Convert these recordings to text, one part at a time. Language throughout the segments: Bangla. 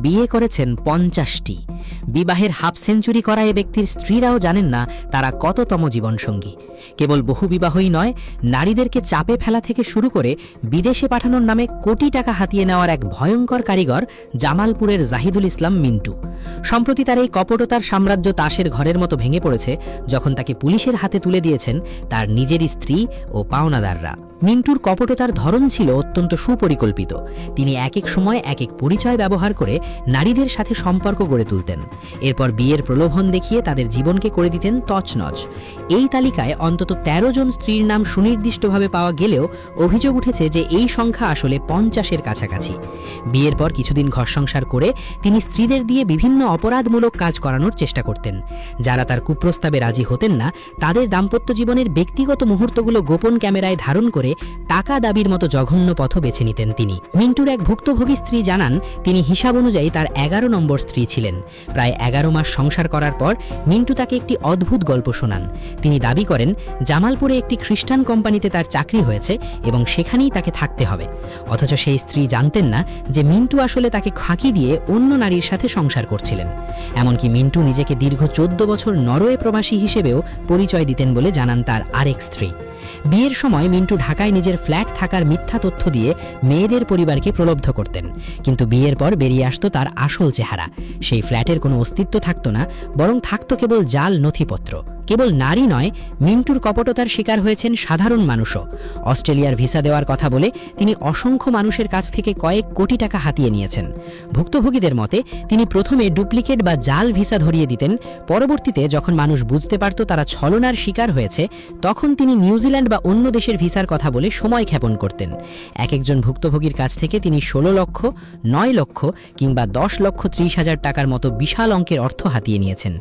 বিয়ে করেছেন 50টি। বিবাহের হাফ সেঞ্চুরি করা এ ব্যক্তির স্ত্রীরাও জানেন না তারা কততম জীবনসঙ্গী। কেবল বহুবিবাহই নয়, নারীদেরকে চাপে ফেলা থেকে শুরু করে বিদেশে পাঠানোর নামে কোটি টাকা হাতিয়ে নেওয়ার এক ভয়ঙ্কর কারিগর জামালপুরের জাহিদুল ইসলাম মিন্টু। সম্প্রতি তার এই কপটতার সাম্রাজ্য তাসের ঘরের মতো ভেঙে পড়েছে যখন তাকে পুলিশের হাতে তুলে দিয়েছেন তার নিজেরই স্ত্রী ও পাওনাদাররা। মিন্টুর কপটতার ধরন ছিল অত্যন্ত সুপরিকল্পিত। তিনি এক এক সময় এক এক পরিচয় ব্যবহার করে নারীদের সাথে সম্পর্ক গড়ে তুলতেন। এরপর বিয়ের প্রলোভন দেখিয়ে তাদের জীবনকে করে দিতেন তছনছ। এই তালিকায় অন্তত 13 জন স্ত্রীর নাম সুনির্দিষ্টভাবে পাওয়া গেলেও অভিযোগ উঠেছে যে এই সংখ্যা আসলে 50-এর কাছাকাছি। বিয়ের পর কিছুদিন ঘর সংসার করে তিনি স্ত্রীদের দিয়ে বিভিন্ন অপরাধমূলক কাজ করানোর চেষ্টা করতেন। যারা তার কুপ্রস্তাবে রাজি হতেন না তাদের দাম্পত্য জীবনের ব্যক্তিগত মুহূর্তগুলো গোপন ক্যামেরায় ধারণ করে টাকা দাবির মতো জঘন্য পথ বেছে নিতেন তিনি। মিন্টুর এক ভুক্তভোগী স্ত্রী জানান তিনি হিসাব অনুযায়ী তার 11 নম্বর স্ত্রী ছিলেন। প্রায় 11 মাস সংসার করার পর মিন্টু তাকে একটি অদ্ভুত গল্প শোনান। তিনি দাবি করেন জামালপুরে একটি খ্রিস্টান কোম্পানিতে তার চাকরি হয়েছে এবং সেখানেই তাকে থাকতে হবে। অথচ সেই স্ত্রী জানতেন না যে মিন্টু আসলে তাকে ফাঁকি দিয়ে অন্য নারীর সাথে সংসার করছিলেন। এমনকি মিন্টু নিজেকে দীর্ঘ 14 বছর নরওয়ে প্রবাসী হিসেবেও পরিচয় দিতেন বলে জানান তার আরেক স্ত্রী। বিয়ের সময় মিন্টু ঢাকায় নিজের ফ্ল্যাট থাকার মিথ্যা তথ্য দিয়ে মেয়েদের পরিবারকে প্রলুব্ধ করতেন, কিন্তু বিয়ের পর বেরিয়ে আসতো তার আসল চেহারা। সেই ফ্ল্যাটের কোনো অস্তিত্ব থাকতো না, বরং থাকতো কেবল জাল নথিপত্র। কেবল নারী নয়, মিন্টুর কপটতার শিকার হয়েছেন সাধারণ মানুষও। অস্ট্রেলিয়ার ভিসা দেওয়ার কথা বলে তিনি অসংখ্য মানুষের কাছ থেকে কয়েক কোটি টাকা হাতিয়ে নিয়েছেন। ভুক্তভোগীদের মতে তিনি প্রথমে ডুপ্লিকেট বা জাল ভিসা ধরিয়ে দিতেন। পরবর্তীতে যখন মানুষ বুঝতে পারত তারা ছলনার শিকার হয়েছে, তখন তিনি নিউজিল্যান্ড বা অন্য দেশের ভিসার কথা বলে সময় ক্ষেপণ করতেন। এক একজন ভুক্তভোগীর কাছ থেকে তিনি 16 লক্ষ, 9 লক্ষ কিংবা 10,30,000 টাকার মতো বিশাল অঙ্কের অর্থ হাতিয়ে নিয়েছেন।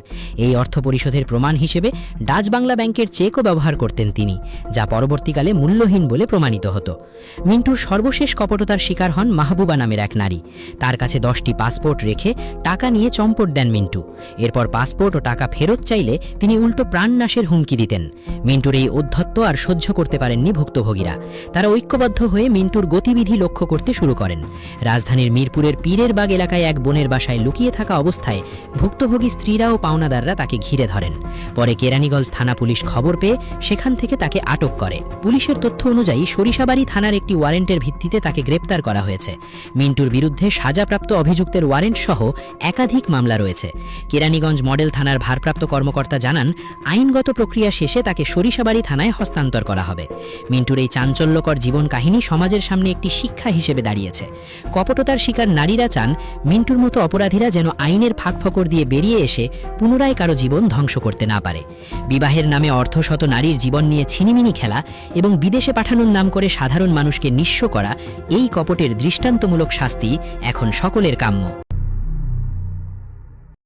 এই অর্থ পরিশোধের প্রমাণ হিসেবে ডাচ বাংলা ব্যাংকের চেকও ব্যবহার করতেন তিনি, যা পরবর্তীকালে মূল্যহীন বলে প্রমাণিত হতো। মিন্টুর সর্বশেষ কপটতার শিকার হন মাহবুবা নামের এক নারী। তার কাছে 10টি পাসপোর্ট রেখে টাকা নিয়ে চম্পট দেন মিন্টু। এরপর পাসপোর্ট ও টাকা ফেরত চাইলে তিনি উল্টো প্রাণনাশের হুমকি দিতেন। মিন্টুর এই ঔদ্ধত্য আর সহ্য করতে পারেননি ভুক্তভোগীরা। তারা ঐক্যবদ্ধ হয়ে মিন্টুর গতিবিধি লক্ষ্য করতে শুরু করেন। রাজধানীর মিরপুরের পীরের বাগ এলাকায় এক বোনের বাসায় লুকিয়ে থাকা অবস্থায় ভুক্তভোগী স্ত্রীরা ও পাওনাদাররা তাকে ঘিরে ধরেন। পরে কেরানীগঞ্জ থানা পুলিশ খবর পেয়ে সেখান থেকে তাকে আটক করে। পুলিশের তথ্য অনুযায়ী সরিষাবাড়ি থানার একটি ওয়ারেন্টের ভিত্তিতে তাকে গ্রেপ্তার করা হয়েছে। মিন্টুর বিরুদ্ধে সাজাপ্রাপ্ত অভিযুক্তের ওয়ারেন্ট সহ একাধিক মামলা রয়েছে। কেরানীগঞ্জ মডেল থানার ভারপ্রাপ্ত কর্মকর্তা জানান আইনগত প্রক্রিয়া শেষে তাকে সরিষাবাড়ি থানায় হস্তান্তর করা হবে। মিন্টুর এই চাঞ্চল্যকর জীবন কাহিনী সমাজের সামনে একটি শিক্ষা হিসেবে দাঁড়িয়েছে। কপটতার শিকার নারীরা চান মিন্টুর মতো অপরাধীরা যেন আইনের ফাঁকফোকর দিয়ে বেরিয়ে এসে পুনরায় কারো জীবন ধ্বংস করতে না পারে। বিবাহের নামে অর্ধশত নারীর জীবন নিয়ে ছিনিমিনি খেলা এবং বিদেশে পাঠানোর নাম করে সাধারণ মানুষকে নিঃস্ব করা, এই কপটের দৃষ্টান্তমূলক শাস্তি এখন সকলের কাম্য।